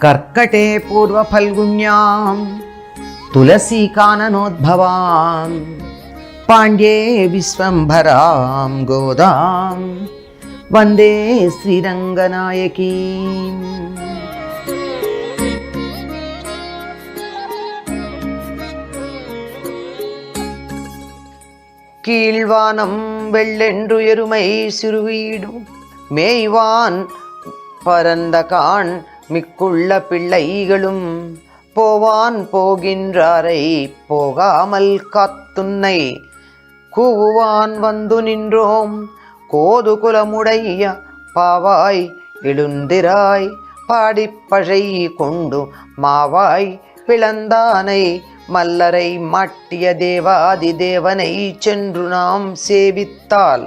కర్కటే పూర్వఫల్గుణ్యాం తులసీకాననోద్భవాం పాండ్యే విశ్వంభరాం గోదాం వందే శ్రీరంగనాయకీం. கீழ்வானம் வெள்ளென்று எருமை சிறுவீடு மேய்வான் பரந்தகான் மிக்குள்ள பிள்ளைகளும் போவான் போகின்றாரை போகாமல் காத்துன்னை கூவான் வந்து நின்றோம் கோதுகுலமுடைய பாவாய் எழுந்திராய் பாடிப்பழை கொண்டு மாவாய் பிளந்தானை மல்லரை மாட்டிய தேவாதி தேவனை சென்று நாம் சேவித்தால்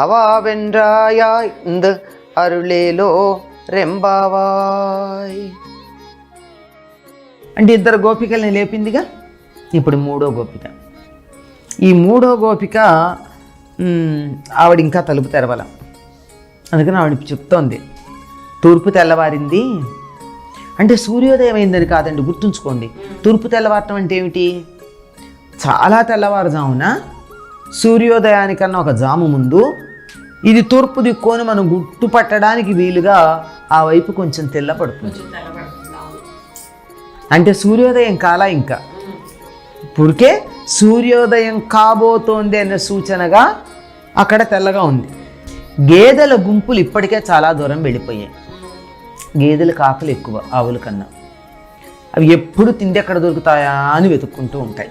அவாவென்றாயாய்ந்து అరుళేలో రెంబావాయ్. అంటే ఇద్దరు గోపికల్ని లేపిందిగా. ఇప్పుడు మూడో గోపిక. ఈ మూడో గోపిక ఆవిడ ఇంకా తలుపు తెరవల. అందుకని ఆవిడ చెప్తోంది తూర్పు తెల్లవారింది అంటే సూర్యోదయం అయిందని కాదండి, గుర్తుంచుకోండి. తూర్పు తెల్లవారటం అంటే ఏమిటి? చాలా తెల్లవారుజామున సూర్యోదయానికన్నా ఒక జాము ముందు ఇది తూర్పు దిక్కోని మనం గుర్తుపట్టడానికి వీలుగా ఆ వైపు కొంచెం తెల్లపడుతుంది. అంటే సూర్యోదయం కాల ఇంకా ఇప్పటికే సూర్యోదయం కాబోతోంది అనే సూచనగా అక్కడ తెల్లగా ఉంది. గేదెల గుంపులు ఇప్పటికే చాలా దూరం వెళ్ళిపోయాయి. గేదెల కాకులు ఎక్కువ ఆవుల కన్నా. అవి ఎప్పుడు తిండి ఎక్కడ దొరుకుతాయా అని వెతుక్కుంటూ ఉంటాయి.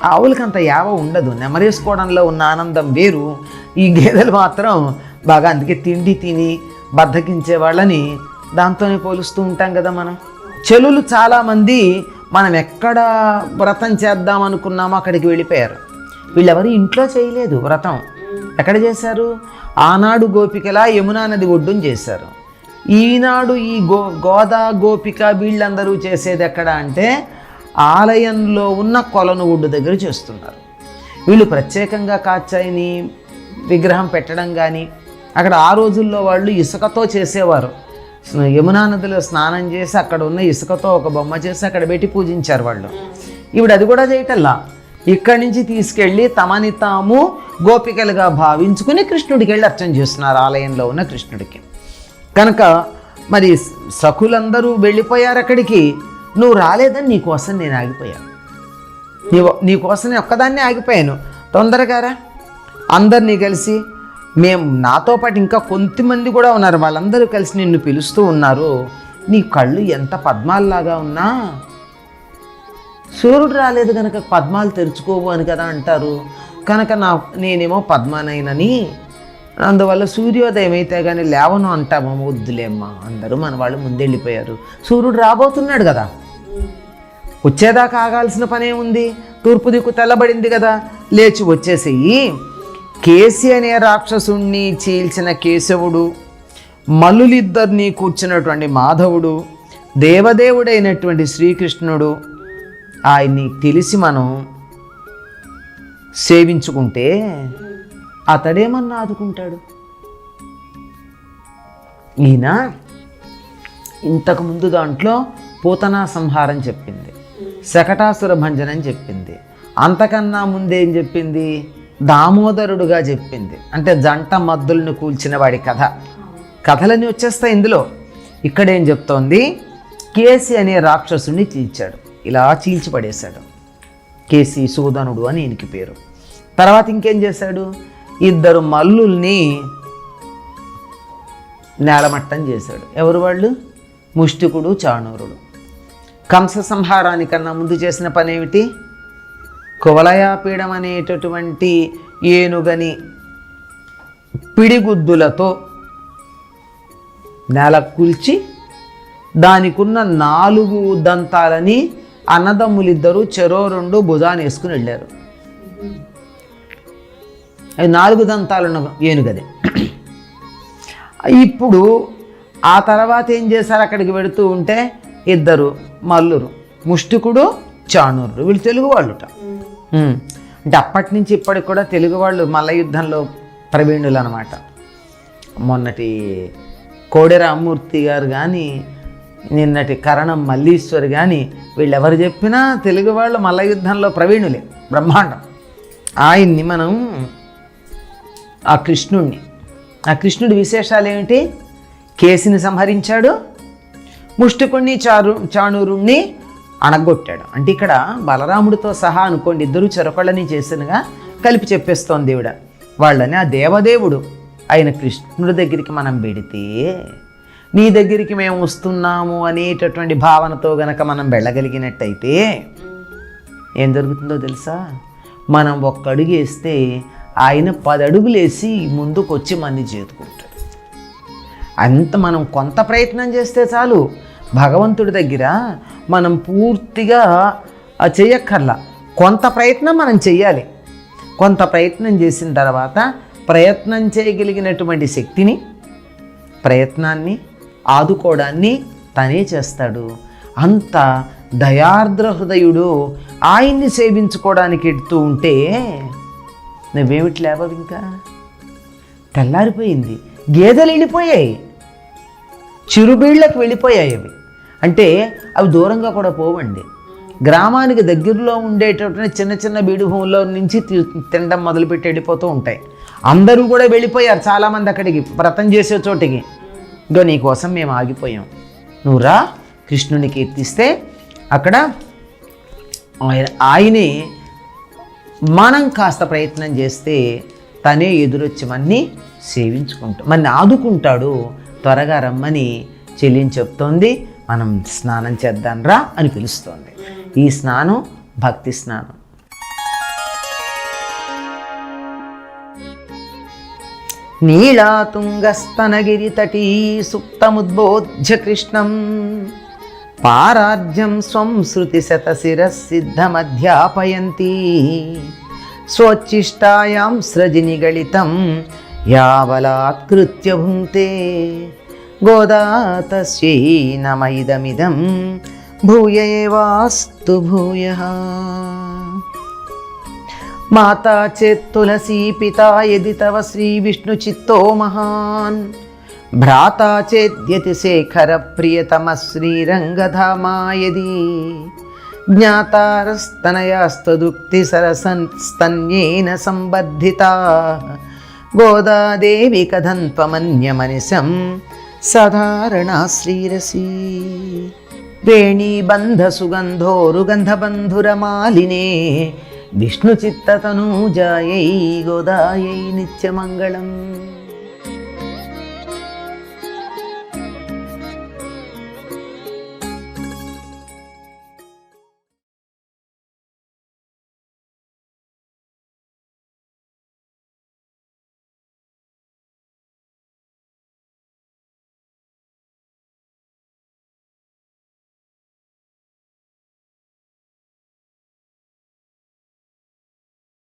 ఆవులకి అంత యావ ఉండదు, నెమరేసుకోవడంలో ఉన్న ఆనందం వేరు. ఈ గేదెలు మాత్రం బాగా, అందుకే తిండి తిని బద్దకించే వాళ్ళని దాంతోనే పోలుస్తూ ఉంటాం కదా మనం. చెలులు చాలామంది మనం ఎక్కడ వ్రతం చేద్దాం అనుకున్నామో అక్కడికి వెళ్ళిపోయారు. వీళ్ళెవరు ఇంట్లో చేయలేదు వ్రతం. ఎక్కడ చేశారు? ఆనాడు గోపికలా యమునా నది ఒడ్డున చేశారు. ఈనాడు ఈ గోదా గోపిక వీళ్ళందరూ చేసేది ఎక్కడ అంటే ఆలయంలో ఉన్న కొలను ఒడ్డు దగ్గర చేస్తున్నారు. వీళ్ళు ప్రత్యేకంగా కాచాయిని విగ్రహం పెట్టడం కానీ అక్కడ ఆ రోజుల్లో వాళ్ళు ఇసుకతో చేసేవారు. యమునా నదిలో స్నానం చేసి అక్కడ ఉన్న ఇసుకతో ఒక బొమ్మ చేసి అక్కడ పెట్టి పూజించారు వాళ్ళు. ఇప్పుడు అది కూడా చేయటల్లా, ఇక్కడి నుంచి తీసుకెళ్ళి తమని తాము గోపికలుగా భావించుకుని కృష్ణుడికి వెళ్ళి అర్చన చేస్తున్నారు ఆలయంలో ఉన్న కృష్ణుడికి. కనుక మరి సఖులందరూ వెళ్ళిపోయారు అక్కడికి. నువ్వు రాలేదని నీకోసం నేను ఆగిపోయాను. నీకోసం నేను ఒక్కదాన్నే ఆగిపోయాను. తొందరగా రా, అందరినీ కలిసి మేము నాతో పాటు ఇంకా కొంతమంది కూడా ఉన్నారు, వాళ్ళందరూ కలిసి నిన్ను పిలుస్తూ ఉన్నారు. నీ కళ్ళు ఎంత పద్మాల్లాగా ఉన్నా సూర్యుడు రాలేదు కనుక పద్మాలు తెరుచుకోవు అని కదా అంటారు. కనుక నేనేమో పద్మానైనని, అందువల్ల సూర్యోదయం అయితే కానీ లేవను అంటామో. వద్దులేమ్మా, అందరూ మన వాళ్ళు ముందెళ్ళిపోయారు. సూర్యుడు రాబోతున్నాడు కదా, వచ్చేదాకా ఆగాల్సిన పనే ఉంది. తూర్పు దిక్కు తెల్లబడింది కదా, లేచి వచ్చేసేయి. కేసి అనే రాక్షసుణ్ణి చీల్చిన కేశవుడు, మల్లులిద్దరినీ కూర్చున్నటువంటి మాధవుడు, దేవదేవుడైనటువంటి శ్రీకృష్ణుడు, ఆయన్ని తెలిసి మనం సేవించుకుంటే అతడేమన్నా ఆదుకుంటాడు. ఈయన ఇంతకుముందు దాంట్లో పూతనా సంహారం చెప్పింది, శకటాసుర భంజనం చెప్పింది, అంతకన్నా ముందేం చెప్పింది? దామోదరుడుగా చెప్పింది. అంటే జంట మద్దులను కూల్చిన వాడి కథలన్నీ వచ్చేస్తాయి ఇందులో. ఇక్కడేం చెప్తోంది? కేసి అనే రాక్షసుని చీల్చాడు, ఇలా చీల్చి పడేశాడు. కేసి సూదనుడు అని ఈయనకి పేరు. తర్వాత ఇంకేం చేశాడు? ఇద్దరు మల్లుల్ని నేలమట్టం చేశాడు. ఎవరు వాళ్ళు? ముష్టికుడు, చాణూరుడు. కంస సంహారానికన్నా ముందు చేసిన పని ఏమిటి? కువలయాపీడం అనేటటువంటి ఏనుగని పిడిగుద్దులతో నేల కూల్చి దానికున్న 4 దంతాలని అన్నదమ్ములిద్దరూ చెరో 2 భుజాన్ని వేసుకుని వెళ్ళారు. అది 4 దంతాలున్న ఏనుగదే. ఇప్పుడు ఆ తర్వాత ఏం చేశారు? అక్కడికి వెళుతూ ఉంటే ఇద్దరు మల్లురు, ముష్టికుడు, చాణూరుడు. వీళ్ళు తెలుగు వాళ్ళుట. అంటే అప్పటి నుంచి ఇప్పటికి కూడా తెలుగు వాళ్ళు మల్ల యుద్ధంలో ప్రవీణులు అనమాట. మొన్నటి కోడె రామ్మూర్తి గారు కానీ, నిన్నటి కరణం మల్లీశ్వరి కానీ, వీళ్ళెవరు చెప్పినా తెలుగు వాళ్ళు మల్ల యుద్ధంలో ప్రవీణులే, బ్రహ్మాండం. ఆయన్ని మనం ఆ కృష్ణుడి విశేషాలు ఏమిటి? కేసిని సంహరించాడు, ముష్టికుణ్ణి చాణూరుణ్ణి అణగొట్టాడు. అంటే ఇక్కడ బలరాముడితో సహా అనుకోండి, ఇద్దరు చెరకొళ్ళని చేసినగా కలిపి చెప్పేస్తోంది దేవుడ. వాళ్ళని ఆ దేవదేవుడు ఆయన కృష్ణుడి దగ్గరికి మనం పెడితే, నీ దగ్గరికి మేము వస్తున్నాము అనేటటువంటి భావనతో గనక మనం వెళ్ళగలిగినట్టయితే ఏం జరుగుతుందో తెలుసా? మనం ఒక్క అడుగు వేస్తే ఆయన 10 అడుగులు వేసి ముందుకు వచ్చి మంది చేతుకుంటాడు. అంత మనం కొంత ప్రయత్నం చేస్తే చాలు. భగవంతుడి దగ్గర మనం పూర్తిగా చేయక్కర్లా, కొంత ప్రయత్నం మనం చెయ్యాలి. కొంత ప్రయత్నం చేసిన తర్వాత ప్రయత్నం చేయగలిగినటువంటి శక్తిని, ప్రయత్నాన్ని, ఆదుకోవడాన్ని తనే చేస్తాడు. అంత దయార్ద్ర హృదయుడు. ఆయన్ని సేవించుకోవడానికి ఎడుతూ ఉంటే నువ్వేమిటి లేవవు? ఇంకా తెల్లారిపోయింది, గేదెలు వెళ్ళిపోయాయి, చిరుబీళ్లకు వెళ్ళిపోయాయి అవి. అంటే అవి దూరంగా కూడా పోవండి, గ్రామానికి దగ్గరలో ఉండేటటువంటి చిన్న చిన్న బీడు భూముల్లో నుంచి తినడం మొదలుపెట్టి వెళ్ళిపోతూ ఉంటాయి. అందరూ కూడా వెళ్ళిపోయారు, చాలామంది అక్కడికి వ్రతం చేసే చోటికి. ఇంకో నీకోసం మేము ఆగిపోయాం, నువ్వు రా, కృష్ణుని కీర్తిస్తే అక్కడ ఆయనే మనం కాస్త ప్రయత్నం చేస్తే తనే ఎదురొచ్చి మన్ని సేవించుకుంటాడు, మన్ని ఆదుకుంటాడు. త్వరగా రమ్మని చెల్లిని చెప్తోంది. మనం స్నానం చేద్దాం రా అని పిలుస్తోంది. ఈ స్నానం భక్తి స్నానం. నీళాతుంగస్తనగిరి తటీ సుప్తముద్బోధ్య కృష్ణం పారార్జ్యం స్వం శృతి శతశిరసిద్ధమధ్యాపయంతి స్వోచ్ఛిష్టాయాం స్రజినిగళితం యావలాత్కృత్య భుంక్తే గోదా తస్యై నమ ఇదమిదం భూయ ఏవాస్తు భూయః. మాతా చేత్ తులసీ పితా యది తవ శ్రీ విష్ణు చిత్తో మహాన్ భ్రాతా చేద్యతి శేఖర ప్రియతమ శ్రీరంగధామా యది జ్ఞాతారస్తనయాస్తదుక్తి సరసస్తన్యేన సంబద్ధితా గోదాదేవి కథన్త్వమన్యమనిశం సాధారణా శ్రీరసి వేణీబంధ సుగంధోరుగంధబంధురమాలినే విష్ణుచిత్తతనూజాయై గోదాయై నిత్యమంగళం.